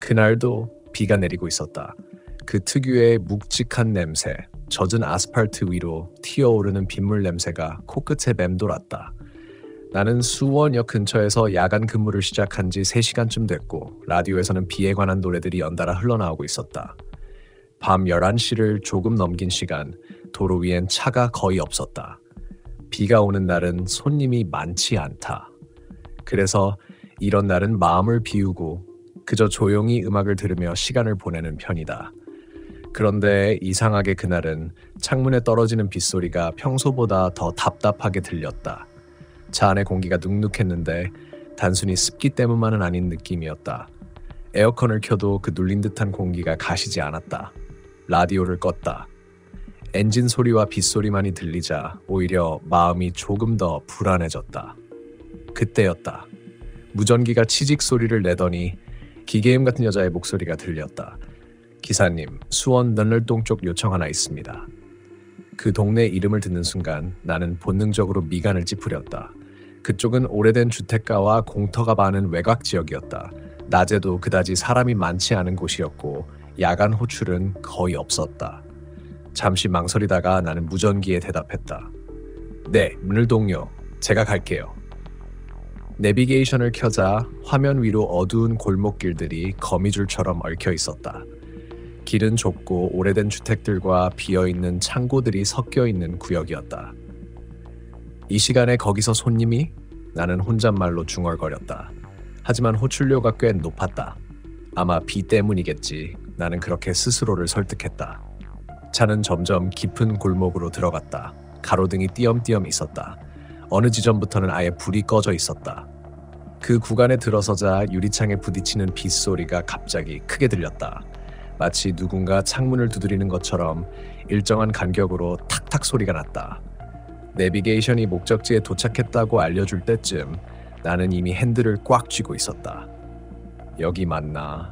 그날도 비가 내리고 있었다. 그 특유의 묵직한 냄새, 젖은 아스팔트 위로 튀어오르는 빗물 냄새가 코끝에 맴돌았다. 나는 수원역 근처에서 야간 근무를 시작한 지 3시간쯤 됐고 라디오에서는 비에 관한 노래들이 연달아 흘러나오고 있었다. 밤 11시를 조금 넘긴 시간, 도로 위엔 차가 거의 없었다. 비가 오는 날은 손님이 많지 않다. 그래서 이런 날은 마음을 비우고 그저 조용히 음악을 들으며 시간을 보내는 편이다. 그런데 이상하게 그날은 창문에 떨어지는 빗소리가 평소보다 더 답답하게 들렸다. 차 안의 공기가 눅눅했는데 단순히 습기 때문만은 아닌 느낌이었다. 에어컨을 켜도 그 눌린 듯한 공기가 가시지 않았다. 라디오를 껐다. 엔진 소리와 빗소리만이 들리자 오히려 마음이 조금 더 불안해졌다. 그때였다. 무전기가 치직 소리를 내더니 기계음 같은 여자의 목소리가 들렸다. 기사님, 수원 널널동 쪽 요청 하나 있습니다. 그 동네 이름을 듣는 순간 나는 본능적으로 미간을 찌푸렸다. 그쪽은 오래된 주택가와 공터가 많은 외곽 지역이었다. 낮에도 그다지 사람이 많지 않은 곳이었고 야간 호출은 거의 없었다. 잠시 망설이다가 나는 무전기에 대답했다. 네, 널널동요. 제가 갈게요. 내비게이션을 켜자 화면 위로 어두운 골목길들이 거미줄처럼 얽혀 있었다. 길은 좁고 오래된 주택들과 비어있는 창고들이 섞여있는 구역이었다. 이 시간에 거기서 손님이? 나는 혼잣말로 중얼거렸다. 하지만 호출료가 꽤 높았다. 아마 비 때문이겠지. 나는 그렇게 스스로를 설득했다. 차는 점점 깊은 골목으로 들어갔다. 가로등이 띄엄띄엄 있었다. 어느 지점부터는 아예 불이 꺼져 있었다. 그 구간에 들어서자 유리창에 부딪히는 빗소리가 갑자기 크게 들렸다. 마치 누군가 창문을 두드리는 것처럼 일정한 간격으로 탁탁 소리가 났다. 내비게이션이 목적지에 도착했다고 알려줄 때쯤 나는 이미 핸들을 꽉 쥐고 있었다. 여기 맞나?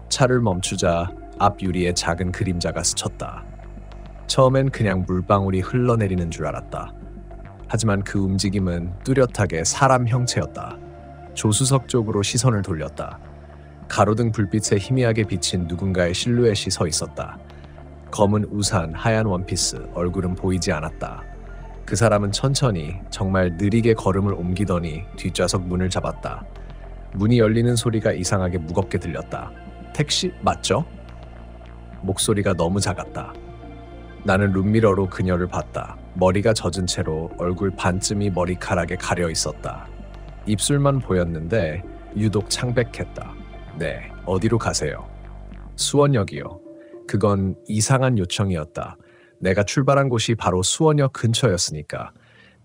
차를 멈추자 앞 유리에 작은 그림자가 스쳤다. 처음엔 그냥 물방울이 흘러내리는 줄 알았다. 하지만 그 움직임은 뚜렷하게 사람 형체였다. 조수석 쪽으로 시선을 돌렸다. 가로등 불빛에 희미하게 비친 누군가의 실루엣이 서 있었다. 검은 우산, 하얀 원피스, 얼굴은 보이지 않았다. 그 사람은 천천히, 정말 느리게 걸음을 옮기더니 뒷좌석 문을 잡았다. 문이 열리는 소리가 이상하게 무겁게 들렸다. 택시 맞죠? 목소리가 너무 작았다. 나는 룸미러로 그녀를 봤다. 머리가 젖은 채로 얼굴 반쯤이 머리카락에 가려 있었다. 입술만 보였는데 유독 창백했다. 네, 어디로 가세요? 수원역이요. 그건 이상한 요청이었다. 내가 출발한 곳이 바로 수원역 근처였으니까.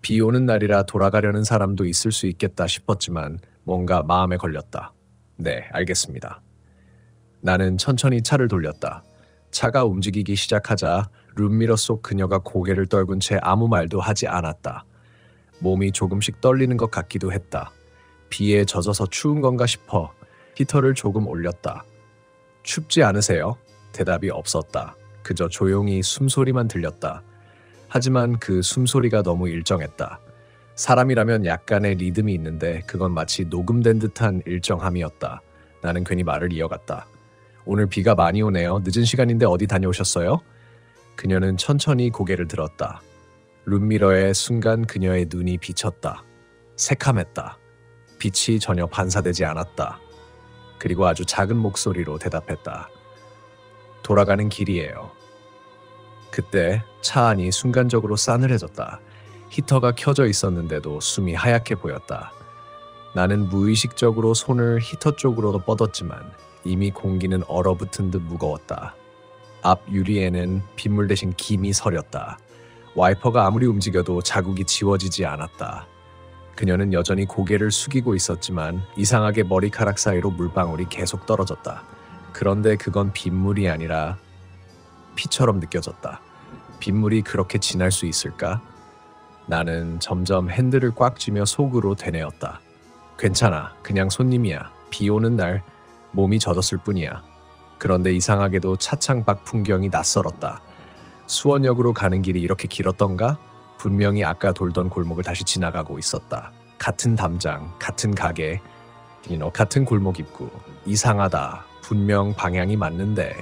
비 오는 날이라 돌아가려는 사람도 있을 수 있겠다 싶었지만 뭔가 마음에 걸렸다. 네, 알겠습니다. 나는 천천히 차를 돌렸다. 차가 움직이기 시작하자 룸미러 속 그녀가 고개를 떨군 채 아무 말도 하지 않았다. 몸이 조금씩 떨리는 것 같기도 했다. 비에 젖어서 추운 건가 싶어 히터를 조금 올렸다. 춥지 않으세요? 대답이 없었다. 그저 조용히 숨소리만 들렸다. 하지만 그 숨소리가 너무 일정했다. 사람이라면 약간의 리듬이 있는데 그건 마치 녹음된 듯한 일정함이었다. 나는 괜히 말을 이어갔다. 오늘 비가 많이 오네요. 늦은 시간인데 어디 다녀오셨어요? 그녀는 천천히 고개를 들었다. 룸미러에 순간 그녀의 눈이 비쳤다. 새카맸다. 빛이 전혀 반사되지 않았다. 그리고 아주 작은 목소리로 대답했다. 돌아가는 길이에요. 그때 차 안이 순간적으로 싸늘해졌다. 히터가 켜져 있었는데도 숨이 하얗게 보였다. 나는 무의식적으로 손을 히터 쪽으로 뻗었지만 이미 공기는 얼어붙은 듯 무거웠다. 앞 유리에는 빗물 대신 김이 서렸다. 와이퍼가 아무리 움직여도 자국이 지워지지 않았다. 그녀는 여전히 고개를 숙이고 있었지만 이상하게 머리카락 사이로 물방울이 계속 떨어졌다. 그런데 그건 빗물이 아니라 피처럼 느껴졌다. 빗물이 그렇게 진할 수 있을까? 나는 점점 핸들을 꽉 쥐며 속으로 되뇌었다. 괜찮아. 그냥 손님이야. 비 오는 날 몸이 젖었을 뿐이야. 그런데 이상하게도 차창 밖 풍경이 낯설었다. 수원역으로 가는 길이 이렇게 길었던가? 분명히 아까 돌던 골목을 다시 지나가고 있었다. 같은 담장, 같은 가게, 같은 골목 입구. 이상하다. 분명 방향이 맞는데.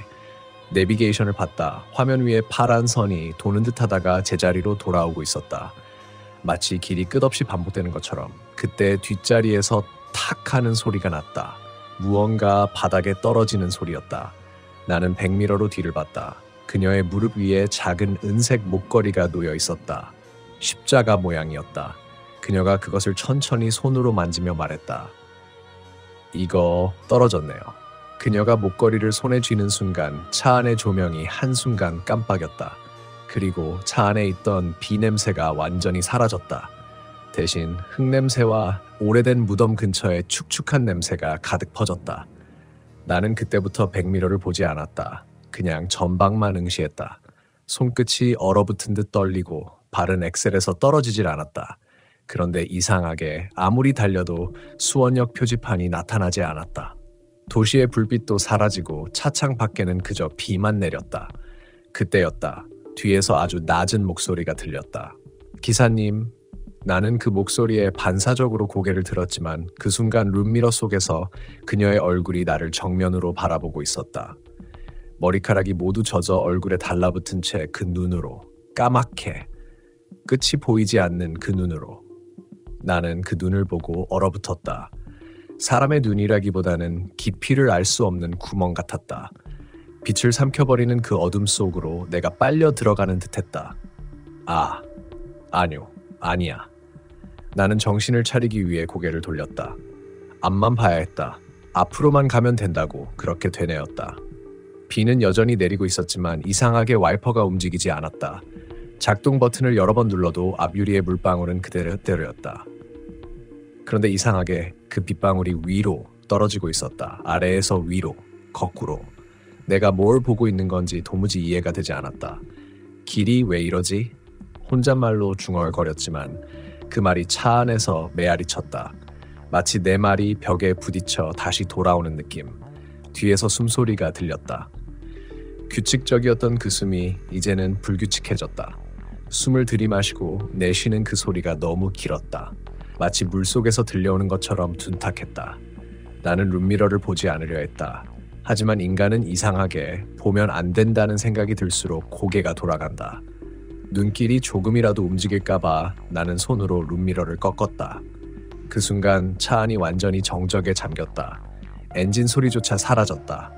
내비게이션을 봤다. 화면 위에 파란 선이 도는 듯 하다가 제자리로 돌아오고 있었다. 마치 길이 끝없이 반복되는 것처럼. 그때 뒷자리에서 탁 하는 소리가 났다. 무언가 바닥에 떨어지는 소리였다. 나는 백미러로 뒤를 봤다. 그녀의 무릎 위에 작은 은색 목걸이가 놓여 있었다. 십자가 모양이었다. 그녀가 그것을 천천히 손으로 만지며 말했다. 이거 떨어졌네요. 그녀가 목걸이를 손에 쥐는 순간 차 안의 조명이 한순간 깜빡였다. 그리고 차 안에 있던 비 냄새가 완전히 사라졌다. 대신 흙냄새와 오래된 무덤 근처에 축축한 냄새가 가득 퍼졌다. 나는 그때부터 백미러를 보지 않았다. 그냥 전방만 응시했다. 손끝이 얼어붙은 듯 떨리고 발은 엑셀에서 떨어지질 않았다. 그런데 이상하게 아무리 달려도 수원역 표지판이 나타나지 않았다. 도시의 불빛도 사라지고 차창 밖에는 그저 비만 내렸다. 그때였다. 뒤에서 아주 낮은 목소리가 들렸다. 기사님. 나는 그 목소리에 반사적으로 고개를 들었지만 그 순간 룸미러 속에서 그녀의 얼굴이 나를 정면으로 바라보고 있었다. 머리카락이 모두 젖어 얼굴에 달라붙은 채 그 눈으로, 까맣게, 끝이 보이지 않는 그 눈으로. 나는 그 눈을 보고 얼어붙었다. 사람의 눈이라기보다는 깊이를 알 수 없는 구멍 같았다. 빛을 삼켜버리는 그 어둠 속으로 내가 빨려 들어가는 듯했다. 아니야. 나는 정신을 차리기 위해 고개를 돌렸다. 앞만 봐야 했다. 앞으로만 가면 된다고 그렇게 되뇌었다. 비는 여전히 내리고 있었지만 이상하게 와이퍼가 움직이지 않았다. 작동 버튼을 여러 번 눌러도 앞유리의 물방울은 그대로였다. 그런데 이상하게 그 빗방울이 위로 떨어지고 있었다. 아래에서 위로, 거꾸로. 내가 뭘 보고 있는 건지 도무지 이해가 되지 않았다. 길이 왜 이러지? 혼잣말로 중얼거렸지만 그 말이 차 안에서 메아리 쳤다. 마치 내 말이 벽에 부딪혀 다시 돌아오는 느낌. 뒤에서 숨소리가 들렸다. 규칙적이었던 그 숨이 이제는 불규칙해졌다. 숨을 들이마시고 내쉬는 그 소리가 너무 길었다. 마치 물속에서 들려오는 것처럼 둔탁했다. 나는 룸미러를 보지 않으려 했다. 하지만 인간은 이상하게 보면 안 된다는 생각이 들수록 고개가 돌아간다. 눈길이 조금이라도 움직일까봐 나는 손으로 룸미러를 꺾었다. 그 순간 차 안이 완전히 정적에 잠겼다. 엔진 소리조차 사라졌다.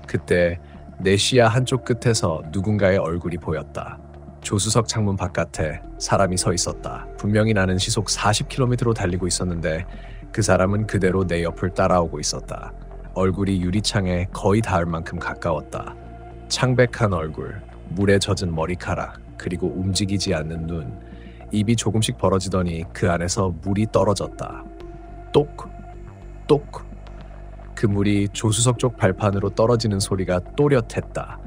그때 내 시야 한쪽 끝에서 누군가의 얼굴이 보였다. 조수석 창문 바깥에 사람이 서 있었다. 분명히 나는 시속 40km로 달리고 있었는데 그 사람은 그대로 내 옆을 따라오고 있었다. 얼굴이 유리창에 거의 닿을 만큼 가까웠다. 창백한 얼굴, 물에 젖은 머리카락, 그리고 움직이지 않는 눈. 입이 조금씩 벌어지더니 그 안에서 물이 떨어졌다. 똑! 똑! 그 물이 조수석 쪽 발판으로 떨어지는 소리가 또렷했다.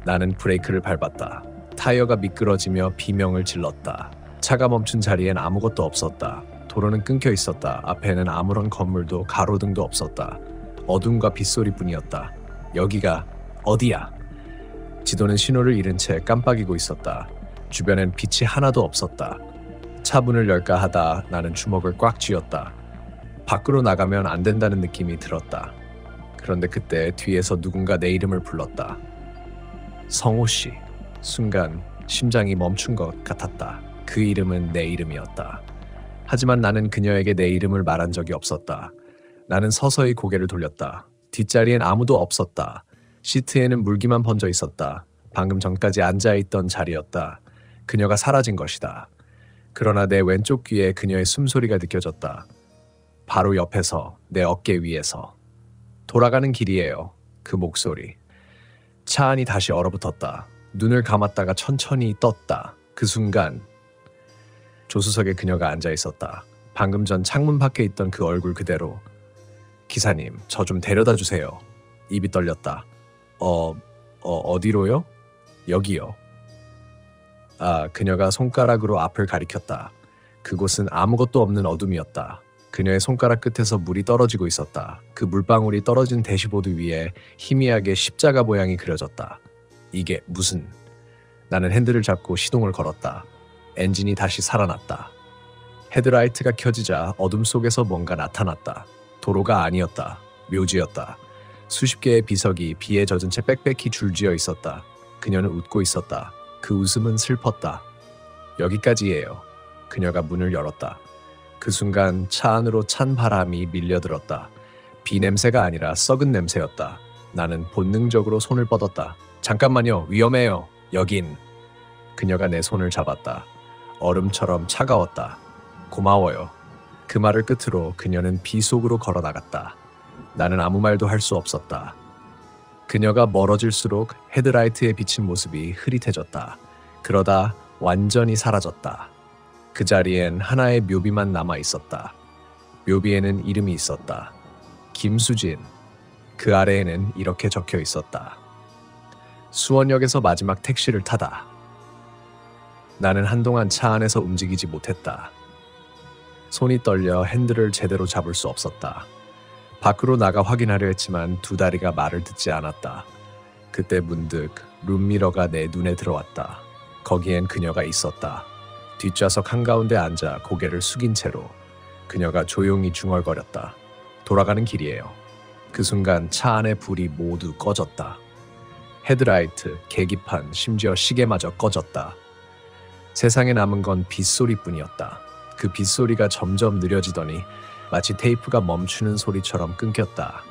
나는 브레이크를 밟았다. 타이어가 미끄러지며 비명을 질렀다. 차가 멈춘 자리엔 아무것도 없었다. 도로는 끊겨 있었다. 앞에는 아무런 건물도 가로등도 없었다. 어둠과 빗소리뿐이었다. 여기가 어디야? 지도는 신호를 잃은 채 깜빡이고 있었다. 주변엔 빛이 하나도 없었다. 차 문을 열까 하다 나는 주먹을 꽉 쥐었다. 밖으로 나가면 안 된다는 느낌이 들었다. 그런데 그때 뒤에서 누군가 내 이름을 불렀다. 성호 씨. 순간 심장이 멈춘 것 같았다. 그 이름은 내 이름이었다. 하지만 나는 그녀에게 내 이름을 말한 적이 없었다. 나는 서서히 고개를 돌렸다. 뒷자리엔 아무도 없었다. 시트에는 물기만 번져 있었다. 방금 전까지 앉아있던 자리였다. 그녀가 사라진 것이다. 그러나 내 왼쪽 귀에 그녀의 숨소리가 느껴졌다. 바로 옆에서, 내 어깨 위에서. 돌아가는 길이에요. 그 목소리. 차 안이 다시 얼어붙었다. 눈을 감았다가 천천히 떴다. 그 순간 조수석에 그녀가 앉아 있었다. 방금 전 창문 밖에 있던 그 얼굴 그대로. 기사님, 저 좀 데려다 주세요. 입이 떨렸다. 어디로요? 여기요. 그녀가 손가락으로 앞을 가리켰다. 그곳은 아무것도 없는 어둠이었다. 그녀의 손가락 끝에서 물이 떨어지고 있었다. 그 물방울이 떨어진 대시보드 위에 희미하게 십자가 모양이 그려졌다. 이게 무슨... 나는 핸들을 잡고 시동을 걸었다. 엔진이 다시 살아났다. 헤드라이트가 켜지자 어둠 속에서 뭔가 나타났다. 도로가 아니었다. 묘지였다. 수십 개의 비석이 비에 젖은 채 빽빽히 줄지어 있었다. 그녀는 웃고 있었다. 그 웃음은 슬펐다. 여기까지예요. 그녀가 문을 열었다. 그 순간 차 안으로 찬 바람이 밀려들었다. 비 냄새가 아니라 썩은 냄새였다. 나는 본능적으로 손을 뻗었다. 잠깐만요. 위험해요. 여긴. 그녀가 내 손을 잡았다. 얼음처럼 차가웠다. 고마워요. 그 말을 끝으로 그녀는 비 속으로 걸어 나갔다. 나는 아무 말도 할 수 없었다. 그녀가 멀어질수록 헤드라이트에 비친 모습이 흐릿해졌다. 그러다 완전히 사라졌다. 그 자리엔 하나의 묘비만 남아 있었다. 묘비에는 이름이 있었다. 김수진. 그 아래에는 이렇게 적혀 있었다. 수원역에서 마지막 택시를 타다. 나는 한동안 차 안에서 움직이지 못했다. 손이 떨려 핸들을 제대로 잡을 수 없었다. 밖으로 나가 확인하려 했지만 두 다리가 말을 듣지 않았다. 그때 문득 룸미러가 내 눈에 들어왔다. 거기엔 그녀가 있었다. 뒷좌석 한가운데 앉아 고개를 숙인 채로. 그녀가 조용히 중얼거렸다. 돌아가는 길이에요. 그 순간 차 안의 불이 모두 꺼졌다. 헤드라이트, 계기판, 심지어 시계마저 꺼졌다. 세상에 남은 건 빗소리뿐이었다. 그 빗소리가 점점 느려지더니 마치 테이프가 멈추는 소리처럼 끊겼다.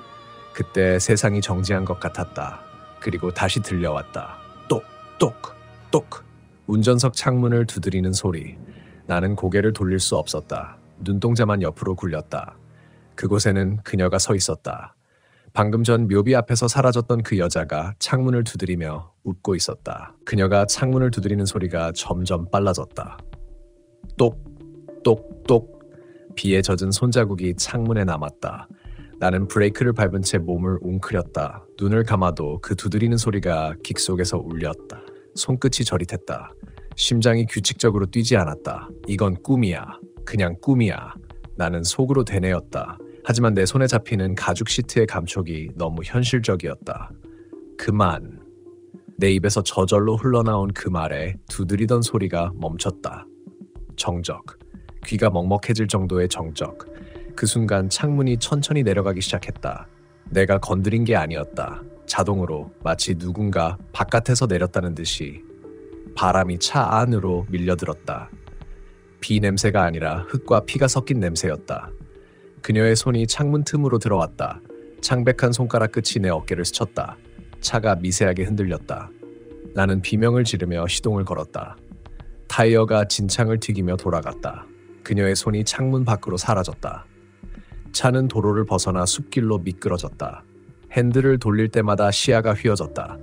그때 세상이 정지한 것 같았다. 그리고 다시 들려왔다. 똑, 똑, 똑. 운전석 창문을 두드리는 소리. 나는 고개를 돌릴 수 없었다. 눈동자만 옆으로 굴렸다. 그곳에는 그녀가 서 있었다. 방금 전 묘비 앞에서 사라졌던 그 여자가 창문을 두드리며 웃고 있었다. 그녀가 창문을 두드리는 소리가 점점 빨라졌다. 똑, 똑, 똑. 비에 젖은 손자국이 창문에 남았다. 나는 브레이크를 밟은 채 몸을 웅크렸다. 눈을 감아도 그 두드리는 소리가 귓 속에서 울렸다. 손끝이 저릿했다. 심장이 규칙적으로 뛰지 않았다. 이건 꿈이야. 그냥 꿈이야. 나는 속으로 되뇌었다. 하지만 내 손에 잡히는 가죽 시트의 감촉이 너무 현실적이었다. 그만. 내 입에서 저절로 흘러나온 그 말에 두드리던 소리가 멈췄다. 정적. 귀가 먹먹해질 정도의 정적. 그 순간 창문이 천천히 내려가기 시작했다. 내가 건드린 게 아니었다. 자동으로 마치 누군가 바깥에서 내렸다는 듯이 바람이 차 안으로 밀려들었다. 비 냄새가 아니라 흙과 피가 섞인 냄새였다. 그녀의 손이 창문 틈으로 들어왔다. 창백한 손가락 끝이 내 어깨를 스쳤다. 차가 미세하게 흔들렸다. 나는 비명을 지르며 시동을 걸었다. 타이어가 진창을 튀기며 돌아갔다. 그녀의 손이 창문 밖으로 사라졌다. 차는 도로를 벗어나 숲길로 미끄러졌다. 핸들을 돌릴 때마다 시야가 휘어졌다.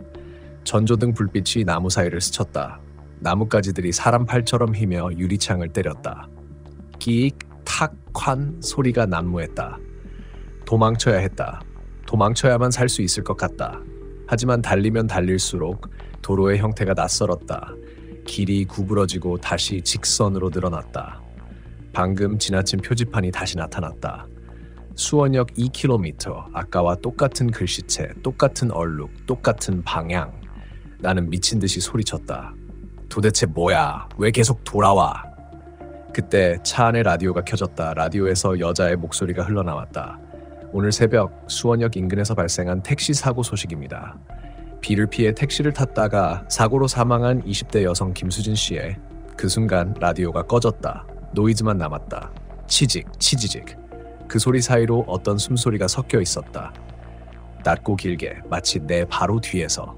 전조등 불빛이 나무 사이를 스쳤다. 나뭇가지들이 사람 팔처럼 휘며 유리창을 때렸다. 끼익, 탁, 관 소리가 난무했다. 도망쳐야 했다. 도망쳐야만 살 수 있을 것 같다. 하지만 달리면 달릴수록 도로의 형태가 낯설었다. 길이 구부러지고 다시 직선으로 늘어났다. 방금 지나친 표지판이 다시 나타났다. 수원역 2km, 아까와 똑같은 글씨체, 똑같은 얼룩, 똑같은 방향. 나는 미친 듯이 소리쳤다. 도대체 뭐야? 왜 계속 돌아와? 그때 차 안의 라디오가 켜졌다. 라디오에서 여자의 목소리가 흘러나왔다. 오늘 새벽 수원역 인근에서 발생한 택시 사고 소식입니다. 비를 피해 택시를 탔다가 사고로 사망한 20대 여성 김수진 씨의. 그 순간 라디오가 꺼졌다. 노이즈만 남았다. 치직, 치지직. 그 소리 사이로 어떤 숨소리가 섞여 있었다. 낮고 길게, 마치 내 바로 뒤에서.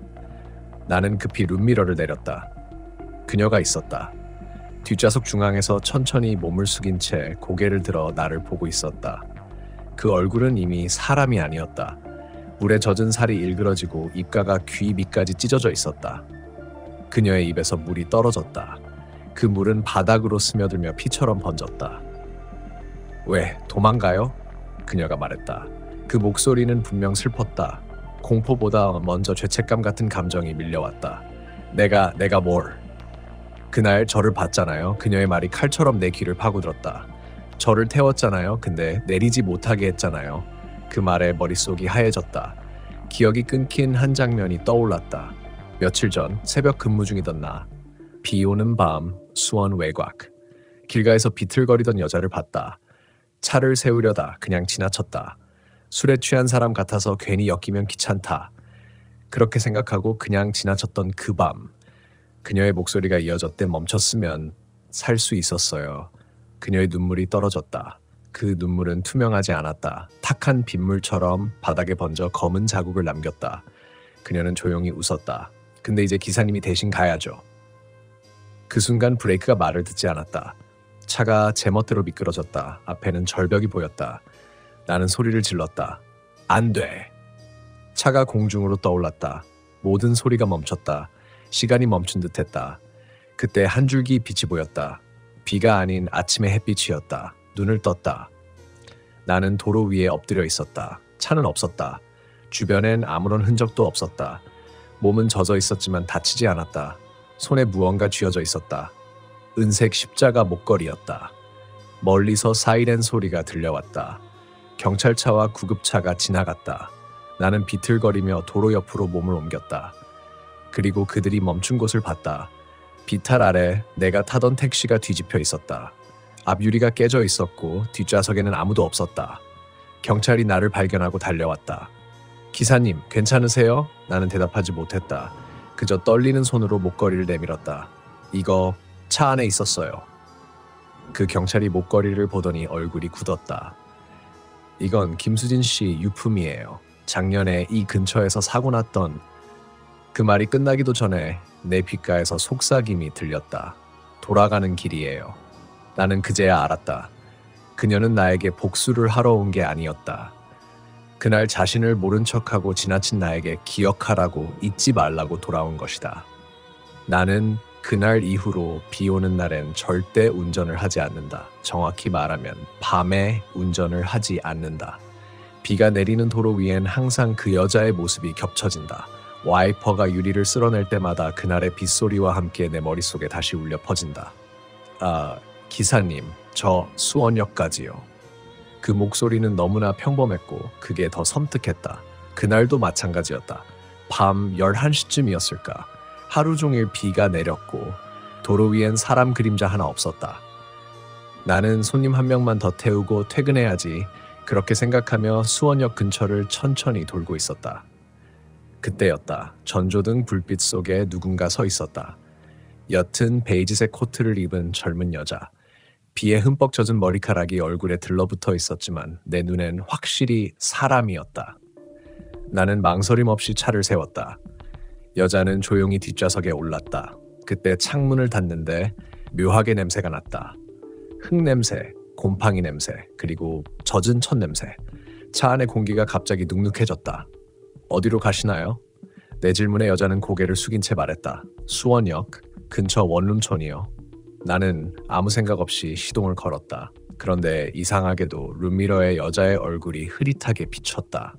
나는 급히 룸미러를 내렸다. 그녀가 있었다. 뒷좌석 중앙에서 천천히 몸을 숙인 채 고개를 들어 나를 보고 있었다. 그 얼굴은 이미 사람이 아니었다. 물에 젖은 살이 일그러지고 입가가 귀 밑까지 찢어져 있었다. 그녀의 입에서 물이 떨어졌다. 그 물은 바닥으로 스며들며 피처럼 번졌다. 왜, 도망가요? 그녀가 말했다. 그 목소리는 분명 슬펐다. 공포보다 먼저 죄책감 같은 감정이 밀려왔다. 내가 뭘? 그날 저를 봤잖아요. 그녀의 말이 칼처럼 내 귀를 파고들었다. 저를 태웠잖아요. 근데 내리지 못하게 했잖아요. 그 말에 머릿속이 하얘졌다. 기억이 끊긴 한 장면이 떠올랐다. 며칠 전 새벽 근무 중이던 나. 비 오는 밤 수원 외곽. 길가에서 비틀거리던 여자를 봤다. 차를 세우려다 그냥 지나쳤다. 술에 취한 사람 같아서 괜히 엮이면 귀찮다. 그렇게 생각하고 그냥 지나쳤던 그 밤, 그녀의 목소리가 이어졌대. 멈췄으면 살 수 있었어요. 그녀의 눈물이 떨어졌다. 그 눈물은 투명하지 않았다. 탁한 빗물처럼 바닥에 번져 검은 자국을 남겼다. 그녀는 조용히 웃었다. 근데 이제 기사님이 대신 가야죠. 그 순간 브레이크가 말을 듣지 않았다. 차가 제멋대로 미끄러졌다. 앞에는 절벽이 보였다. 나는 소리를 질렀다. 안 돼. 차가 공중으로 떠올랐다. 모든 소리가 멈췄다. 시간이 멈춘 듯했다. 그때 한 줄기 빛이 보였다. 비가 아닌 아침의 햇빛이었다. 눈을 떴다. 나는 도로 위에 엎드려 있었다. 차는 없었다. 주변엔 아무런 흔적도 없었다. 몸은 젖어 있었지만 다치지 않았다. 손에 무언가 쥐어져 있었다. 은색 십자가 목걸이였다. 멀리서 사이렌 소리가 들려왔다. 경찰차와 구급차가 지나갔다. 나는 비틀거리며 도로 옆으로 몸을 옮겼다. 그리고 그들이 멈춘 곳을 봤다. 비탈 아래 내가 타던 택시가 뒤집혀 있었다. 앞유리가 깨져 있었고 뒷좌석에는 아무도 없었다. 경찰이 나를 발견하고 달려왔다. 기사님, 괜찮으세요? 나는 대답하지 못했다. 그저 떨리는 손으로 목걸이를 내밀었다. 이거 차 안에 있었어요. 그 경찰이 목걸이를 보더니 얼굴이 굳었다. 이건 김수진 씨 유품이에요. 작년에 이 근처에서 사고 났던. 그 말이 끝나기도 전에 내 귓가에서 속삭임이 들렸다. 돌아가는 길이에요. 나는 그제야 알았다. 그녀는 나에게 복수를 하러 온 게 아니었다. 그날 자신을 모른 척하고 지나친 나에게 기억하라고, 잊지 말라고 돌아온 것이다. 나는 그날 이후로 비 오는 날엔 절대 운전을 하지 않는다. 정확히 말하면 밤에 운전을 하지 않는다. 비가 내리는 도로 위엔 항상 그 여자의 모습이 겹쳐진다. 와이퍼가 유리를 쓸어낼 때마다 그날의 빗소리와 함께 내 머릿속에 다시 울려 퍼진다. 기사님, 저 수원역까지요. 그 목소리는 너무나 평범했고 그게 더 섬뜩했다. 그날도 마찬가지였다. 밤 11시쯤이었을까. 하루 종일 비가 내렸고 도로 위엔 사람 그림자 하나 없었다. 나는 손님 한 명만 더 태우고 퇴근해야지. 그렇게 생각하며 수원역 근처를 천천히 돌고 있었다. 그때였다. 전조등 불빛 속에 누군가 서 있었다. 옅은 베이지색 코트를 입은 젊은 여자. 비에 흠뻑 젖은 머리카락이 얼굴에 들러붙어 있었지만 내 눈엔 확실히 사람이었다. 나는 망설임 없이 차를 세웠다. 여자는 조용히 뒷좌석에 올랐다. 그때 창문을 닫는데 묘하게 냄새가 났다. 흙냄새, 곰팡이 냄새, 그리고 젖은 첫 냄새. 차 안의 공기가 갑자기 눅눅해졌다. 어디로 가시나요? 내 질문에 여자는 고개를 숙인 채 말했다. 수원역 근처 원룸촌이요. 나는 아무 생각 없이 시동을 걸었다. 그런데 이상하게도 룸미러에 여자의 얼굴이 흐릿하게 비쳤다.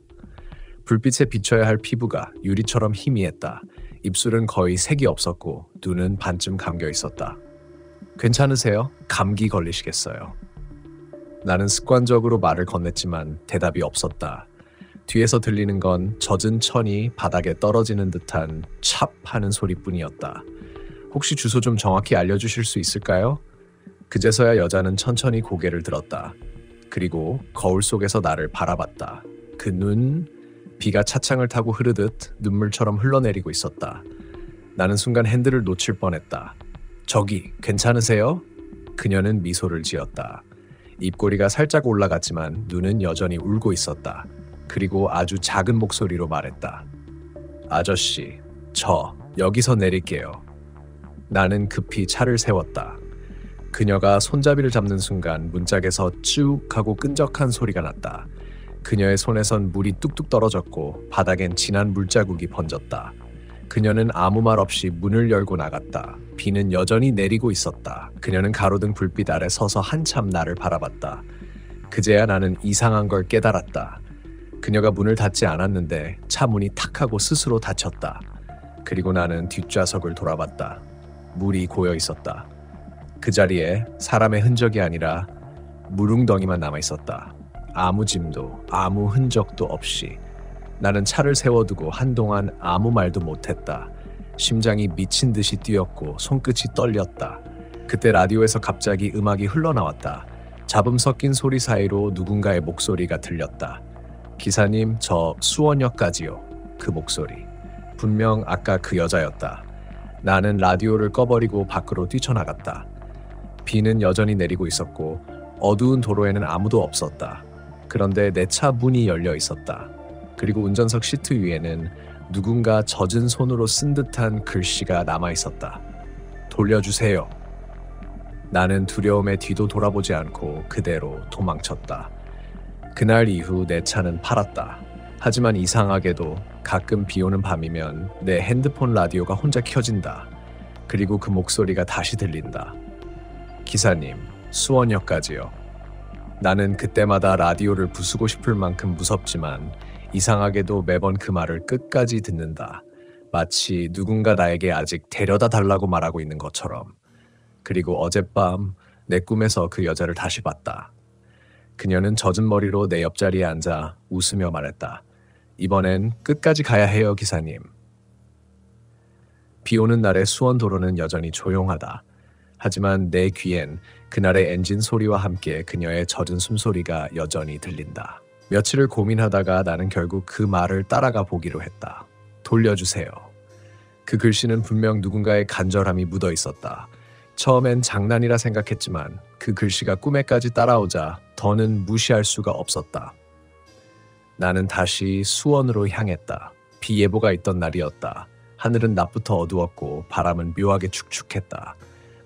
불빛에 비춰야 할 피부가 유리처럼 희미했다. 입술은 거의 색이 없었고 눈은 반쯤 감겨 있었다. 괜찮으세요? 감기 걸리시겠어요? 나는 습관적으로 말을 건넸지만 대답이 없었다. 뒤에서 들리는 건 젖은 천이 바닥에 떨어지는 듯한 찹 하는 소리뿐이었다. 혹시 주소 좀 정확히 알려주실 수 있을까요? 그제서야 여자는 천천히 고개를 들었다. 그리고 거울 속에서 나를 바라봤다. 그 눈, 비가 차창을 타고 흐르듯 눈물처럼 흘러내리고 있었다. 나는 순간 핸들을 놓칠 뻔했다. 저기, 괜찮으세요? 그녀는 미소를 지었다. 입꼬리가 살짝 올라갔지만 눈은 여전히 울고 있었다. 그리고 아주 작은 목소리로 말했다. 아저씨, 저 여기서 내릴게요. 나는 급히 차를 세웠다. 그녀가 손잡이를 잡는 순간 문짝에서 쭉 하고 끈적한 소리가 났다. 그녀의 손에선 물이 뚝뚝 떨어졌고 바닥엔 진한 물자국이 번졌다. 그녀는 아무 말 없이 문을 열고 나갔다. 비는 여전히 내리고 있었다. 그녀는 가로등 불빛 아래 서서 한참 나를 바라봤다. 그제야 나는 이상한 걸 깨달았다. 그녀가 문을 닫지 않았는데 차 문이 탁 하고 스스로 닫혔다. 그리고 나는 뒷좌석을 돌아봤다. 물이 고여 있었다. 그 자리에 사람의 흔적이 아니라 물웅덩이만 남아 있었다. 아무 짐도 아무 흔적도 없이. 나는 차를 세워두고 한동안 아무 말도 못했다. 심장이 미친 듯이 뛰었고 손끝이 떨렸다. 그때 라디오에서 갑자기 음악이 흘러나왔다. 잡음 섞인 소리 사이로 누군가의 목소리가 들렸다. 기사님, 저 수원역까지요. 그 목소리. 분명 아까 그 여자였다. 나는 라디오를 꺼버리고 밖으로 뛰쳐나갔다. 비는 여전히 내리고 있었고 어두운 도로에는 아무도 없었다. 그런데 내 차 문이 열려 있었다. 그리고 운전석 시트 위에는 누군가 젖은 손으로 쓴 듯한 글씨가 남아 있었다. 돌려주세요. 나는 두려움에 뒤도 돌아보지 않고 그대로 도망쳤다. 그날 이후 내 차는 팔았다. 하지만 이상하게도 가끔 비 오는 밤이면 내 핸드폰 라디오가 혼자 켜진다. 그리고 그 목소리가 다시 들린다. 기사님, 수원역까지요. 나는 그때마다 라디오를 부수고 싶을 만큼 무섭지만 이상하게도 매번 그 말을 끝까지 듣는다. 마치 누군가 나에게 아직 데려다 달라고 말하고 있는 것처럼. 그리고 어젯밤 내 꿈에서 그 여자를 다시 봤다. 그녀는 젖은 머리로 내 옆자리에 앉아 웃으며 말했다. 이번엔 끝까지 가야 해요, 기사님. 비 오는 날의 수원 도로는 여전히 조용하다. 하지만 내 귀엔 그날의 엔진 소리와 함께 그녀의 젖은 숨소리가 여전히 들린다. 며칠을 고민하다가 나는 결국 그 말을 따라가 보기로 했다. 돌려주세요. 그 글씨는 분명 누군가의 간절함이 묻어 있었다. 처음엔 장난이라 생각했지만 그 글씨가 꿈에까지 따라오자 더는 무시할 수가 없었다. 나는 다시 수원으로 향했다. 비 예보가 있던 날이었다. 하늘은 낮부터 어두웠고 바람은 묘하게 축축했다.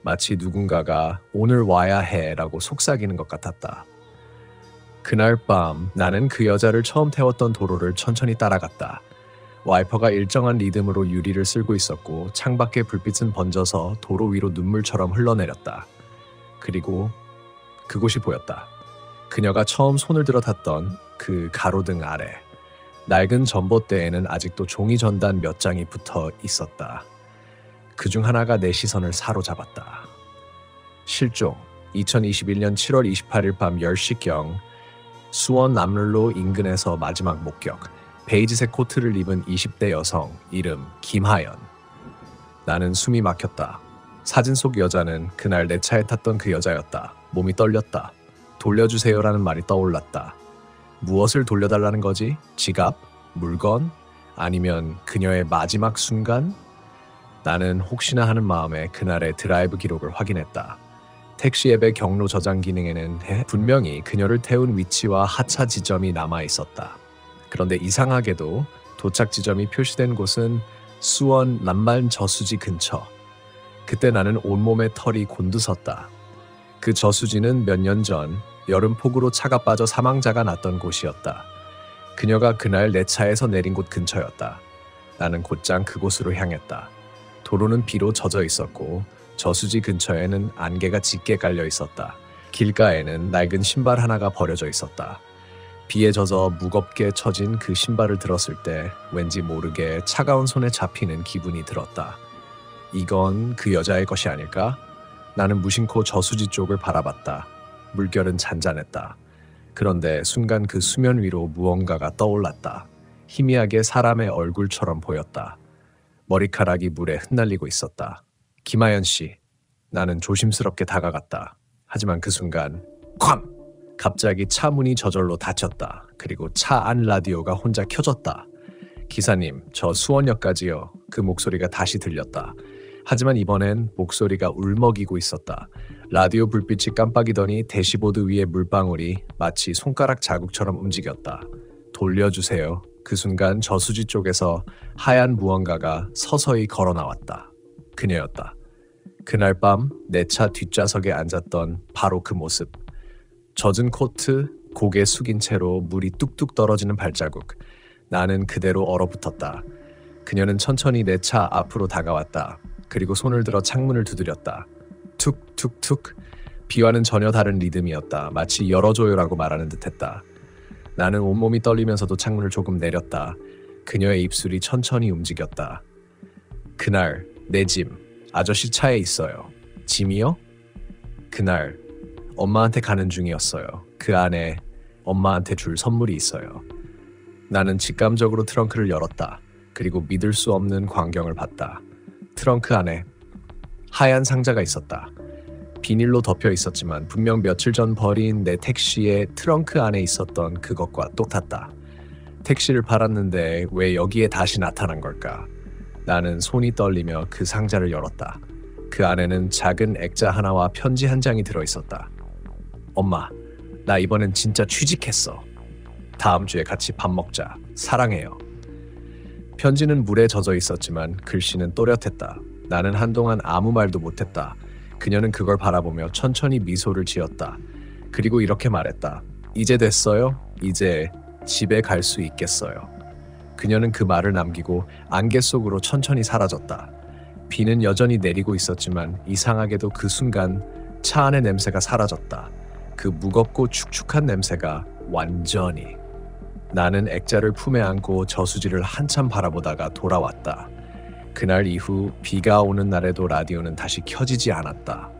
마치 누군가가 오늘 와야 해라고 속삭이는 것 같았다. 그날 밤 나는 그 여자를 처음 태웠던 도로를 천천히 따라갔다. 와이퍼가 일정한 리듬으로 유리를 쓸고 있었고 창밖의 불빛은 번져서 도로 위로 눈물처럼 흘러내렸다. 그리고 그곳이 보였다. 그녀가 처음 손을 들어 탔던 그 가로등 아래. 낡은 전봇대에는 아직도 종이 전단 몇 장이 붙어 있었다. 그중 하나가 내 시선을 사로잡았다. 실종 2021년 7월 28일 밤 10시경 수원 남룰로 인근에서 마지막 목격. 베이지색 코트를 입은 20대 여성, 이름 김하연. 나는 숨이 막혔다. 사진 속 여자는 그날 내 차에 탔던 그 여자였다. 몸이 떨렸다. 돌려주세요라는 말이 떠올랐다. 무엇을 돌려달라는 거지? 지갑? 물건? 아니면 그녀의 마지막 순간? 나는 혹시나 하는 마음에 그날의 드라이브 기록을 확인했다. 택시 앱의 경로 저장 기능에는 분명히 그녀를 태운 위치와 하차 지점이 남아 있었다. 그런데 이상하게도 도착 지점이 표시된 곳은 수원 남만 저수지 근처. 그때 나는 온몸에 털이 곤두섰다. 그 저수지는 몇 년 전 여름 폭우로 차가 빠져 사망자가 났던 곳이었다. 그녀가 그날 내 차에서 내린 곳 근처였다. 나는 곧장 그곳으로 향했다. 도로는 비로 젖어 있었고 저수지 근처에는 안개가 짙게 깔려 있었다. 길가에는 낡은 신발 하나가 버려져 있었다. 비에 젖어 무겁게 처진 그 신발을 들었을 때 왠지 모르게 차가운 손에 잡히는 기분이 들었다. 이건 그 여자의 것이 아닐까? 나는 무심코 저수지 쪽을 바라봤다. 물결은 잔잔했다. 그런데 순간 그 수면 위로 무언가가 떠올랐다. 희미하게 사람의 얼굴처럼 보였다. 머리카락이 물에 흩날리고 있었다. 김하연 씨. 나는 조심스럽게 다가갔다. 하지만 그 순간 쾅! 갑자기 차 문이 저절로 닫혔다. 그리고 차 안 라디오가 혼자 켜졌다. 기사님, 저 수원역까지요. 그 목소리가 다시 들렸다. 하지만 이번엔 목소리가 울먹이고 있었다. 라디오 불빛이 깜빡이더니 대시보드 위의 물방울이 마치 손가락 자국처럼 움직였다. 돌려주세요. 그 순간 저수지 쪽에서 하얀 무언가가 서서히 걸어 나왔다. 그녀였다. 그날 밤 내 차 뒷좌석에 앉았던 바로 그 모습. 젖은 코트, 고개 숙인 채로 물이 뚝뚝 떨어지는 발자국. 나는 그대로 얼어붙었다. 그녀는 천천히 내 차 앞으로 다가왔다. 그리고 손을 들어 창문을 두드렸다. 툭툭툭. 비와는 전혀 다른 리듬이었다. 마치 열어줘요라고 말하는 듯했다. 나는 온몸이 떨리면서도 창문을 조금 내렸다. 그녀의 입술이 천천히 움직였다. 그날 내 짐, 아저씨 차에 있어요. 짐이요? 그날 엄마한테 가는 중이었어요. 그 안에 엄마한테 줄 선물이 있어요. 나는 직감적으로 트렁크를 열었다. 그리고 믿을 수 없는 광경을 봤다. 트렁크 안에 하얀 상자가 있었다. 비닐로 덮여 있었지만 분명 며칠 전 버린 내 택시의 트렁크 안에 있었던 그것과 똑같다. 택시를 팔았는데 왜 여기에 다시 나타난 걸까? 나는 손이 떨리며 그 상자를 열었다. 그 안에는 작은 액자 하나와 편지 한 장이 들어있었다. 엄마, 나 이번엔 진짜 취직했어. 다음 주에 같이 밥 먹자. 사랑해요. 편지는 물에 젖어 있었지만 글씨는 또렷했다. 나는 한동안 아무 말도 못했다. 그녀는 그걸 바라보며 천천히 미소를 지었다. 그리고 이렇게 말했다. 이제 됐어요? 이제 집에 갈 수 있겠어요. 그녀는 그 말을 남기고 안개 속으로 천천히 사라졌다. 비는 여전히 내리고 있었지만 이상하게도 그 순간 차 안의 냄새가 사라졌다. 그 무겁고 축축한 냄새가 완전히. 나는 액자를 품에 안고 저수지를 한참 바라보다가 돌아왔다. 그날 이후 비가 오는 날에도 라디오는 다시 켜지지 않았다.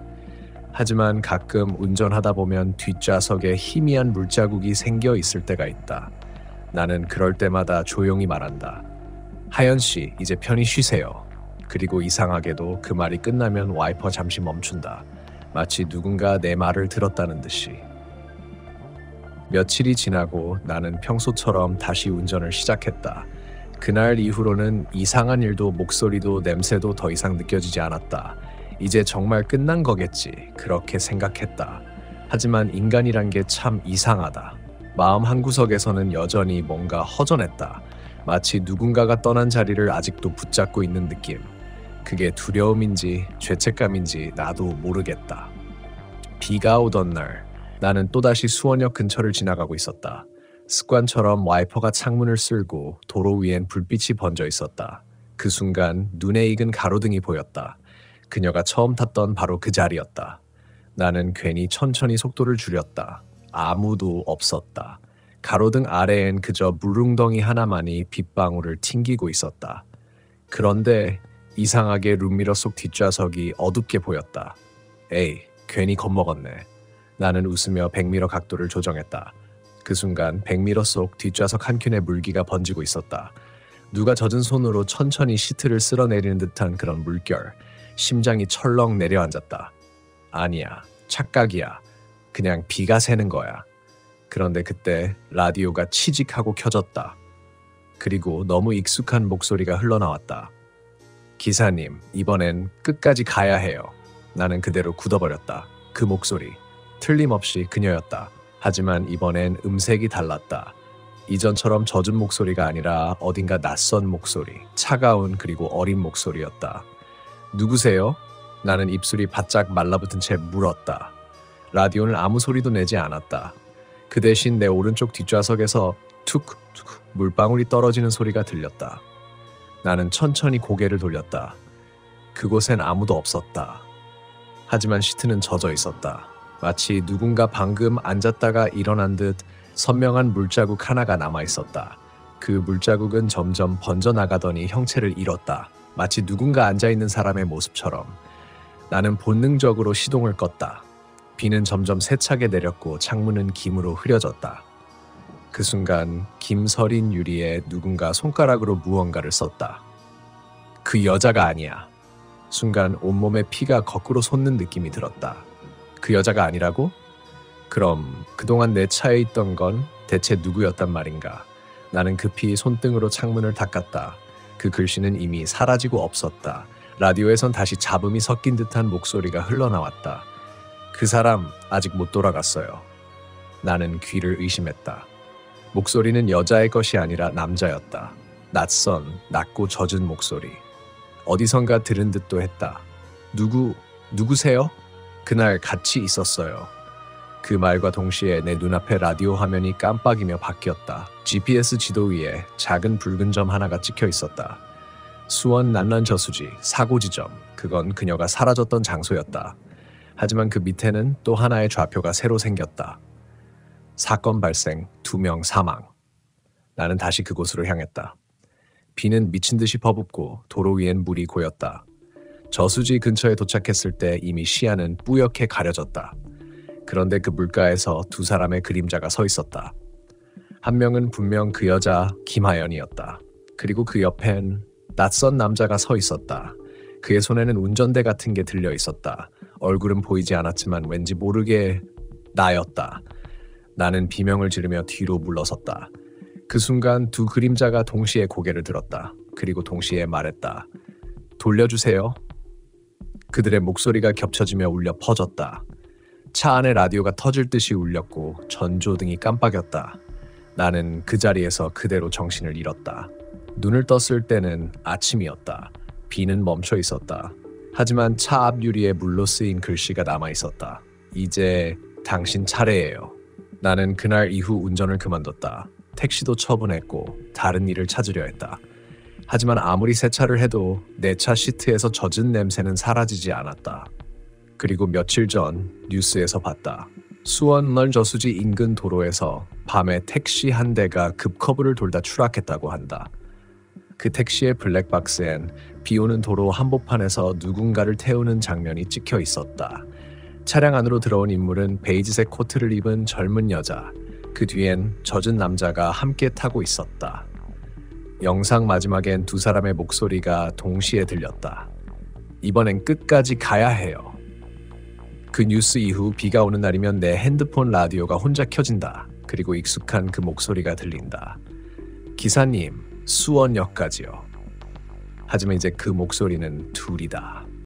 하지만 가끔 운전하다 보면 뒷좌석에 희미한 물자국이 생겨 있을 때가 있다. 나는 그럴 때마다 조용히 말한다. 하연 씨, 이제 편히 쉬세요. 그리고 이상하게도 그 말이 끝나면 와이퍼 잠시 멈춘다. 마치 누군가 내 말을 들었다는 듯이. 며칠이 지나고 나는 평소처럼 다시 운전을 시작했다. 그날 이후로는 이상한 일도 목소리도 냄새도 더 이상 느껴지지 않았다. 이제 정말 끝난 거겠지. 그렇게 생각했다. 하지만 인간이란 게 참 이상하다. 마음 한구석에서는 여전히 뭔가 허전했다. 마치 누군가가 떠난 자리를 아직도 붙잡고 있는 느낌. 그게 두려움인지 죄책감인지 나도 모르겠다. 비가 오던 날 나는 또다시 수원역 근처를 지나가고 있었다. 습관처럼 와이퍼가 창문을 쓸고 도로 위엔 불빛이 번져 있었다. 그 순간 눈에 익은 가로등이 보였다. 그녀가 처음 탔던 바로 그 자리였다. 나는 괜히 천천히 속도를 줄였다. 아무도 없었다. 가로등 아래엔 그저 물웅덩이 하나만이 빗방울을 튕기고 있었다. 그런데 이상하게 룸미러 속 뒷좌석이 어둡게 보였다. 에이, 괜히 겁먹었네. 나는 웃으며 백미러 각도를 조정했다. 그 순간 백미러 속 뒷좌석 한 켠에 물기가 번지고 있었다. 누가 젖은 손으로 천천히 시트를 쓸어내리는 듯한 그런 물결. 심장이 철렁 내려앉았다. 아니야, 착각이야. 그냥 비가 새는 거야. 그런데 그때 라디오가 치직하고 켜졌다. 그리고 너무 익숙한 목소리가 흘러나왔다. 기사님, 이번엔 끝까지 가야 해요. 나는 그대로 굳어버렸다. 그 목소리. 틀림없이 그녀였다. 하지만 이번엔 음색이 달랐다. 이전처럼 젖은 목소리가 아니라 어딘가 낯선 목소리. 차가운 그리고 어린 목소리였다. 누구세요? 나는 입술이 바짝 말라붙은 채 물었다. 라디오는 아무 소리도 내지 않았다. 그 대신 내 오른쪽 뒷좌석에서 툭툭 물방울이 떨어지는 소리가 들렸다. 나는 천천히 고개를 돌렸다. 그곳엔 아무도 없었다. 하지만 시트는 젖어 있었다. 마치 누군가 방금 앉았다가 일어난 듯 선명한 물자국 하나가 남아 있었다. 그 물자국은 점점 번져나가더니 형체를 잃었다. 마치 누군가 앉아있는 사람의 모습처럼. 나는 본능적으로 시동을 껐다. 비는 점점 세차게 내렸고 창문은 김으로 흐려졌다. 그 순간 김서린 유리에 누군가 손가락으로 무언가를 썼다. 그 여자가 아니야. 순간 온몸에 피가 거꾸로 솟는 느낌이 들었다. 그 여자가 아니라고? 그럼 그동안 내 차에 있던 건 대체 누구였단 말인가? 나는 급히 손등으로 창문을 닦았다. 그 글씨는 이미 사라지고 없었다. 라디오에선 다시 잡음이 섞인 듯한 목소리가 흘러나왔다. 그 사람 아직 못 돌아갔어요. 나는 귀를 의심했다. 목소리는 여자의 것이 아니라 남자였다. 낯선, 낮고 젖은 목소리. 어디선가 들은 듯도 했다. 누구세요? 그날 같이 있었어요. 그 말과 동시에 내 눈앞에 라디오 화면이 깜빡이며 바뀌었다. GPS 지도 위에 작은 붉은 점 하나가 찍혀 있었다. 수원 난란 저수지 사고 지점. 그건 그녀가 사라졌던 장소였다. 하지만 그 밑에는 또 하나의 좌표가 새로 생겼다. 사건 발생, 2명 사망. 나는 다시 그곳으로 향했다. 비는 미친 듯이 퍼붓고 도로 위엔 물이 고였다. 저수지 근처에 도착했을 때 이미 시야는 뿌옇게 가려졌다. 그런데 그 물가에서 두 사람의 그림자가 서 있었다. 한 명은 분명 그 여자 김하연이었다. 그리고 그 옆엔 낯선 남자가 서 있었다. 그의 손에는 운전대 같은 게 들려 있었다. 얼굴은 보이지 않았지만 왠지 모르게 나였다. 나는 비명을 지르며 뒤로 물러섰다. 그 순간 두 그림자가 동시에 고개를 들었다. 그리고 동시에 말했다. 돌려주세요. 그들의 목소리가 겹쳐지며 울려 퍼졌다. 차 안의 라디오가 터질 듯이 울렸고 전조등이 깜빡였다. 나는 그 자리에서 그대로 정신을 잃었다. 눈을 떴을 때는 아침이었다. 비는 멈춰 있었다. 하지만 차 앞 유리에 물로 쓰인 글씨가 남아 있었다. 이제 당신 차례예요. 나는 그날 이후 운전을 그만뒀다. 택시도 처분했고 다른 일을 찾으려 했다. 하지만 아무리 세차를 해도 내 차 시트에서 젖은 냄새는 사라지지 않았다. 그리고 며칠 전 뉴스에서 봤다. 수원널 저수지 인근 도로에서 밤에 택시 한 대가 급커브를 돌다 추락했다고 한다. 그 택시의 블랙박스엔 비오는 도로 한복판에서 누군가를 태우는 장면이 찍혀 있었다. 차량 안으로 들어온 인물은 베이지색 코트를 입은 젊은 여자, 그 뒤엔 젖은 남자가 함께 타고 있었다. 영상 마지막엔 두 사람의 목소리가 동시에 들렸다. 이번엔 끝까지 가야 해요. 그 뉴스 이후 비가 오는 날이면 내 핸드폰 라디오가 혼자 켜진다. 그리고 익숙한 그 목소리가 들린다. 기사님, 수원역까지요. 하지만 이제 그 목소리는 둘이다.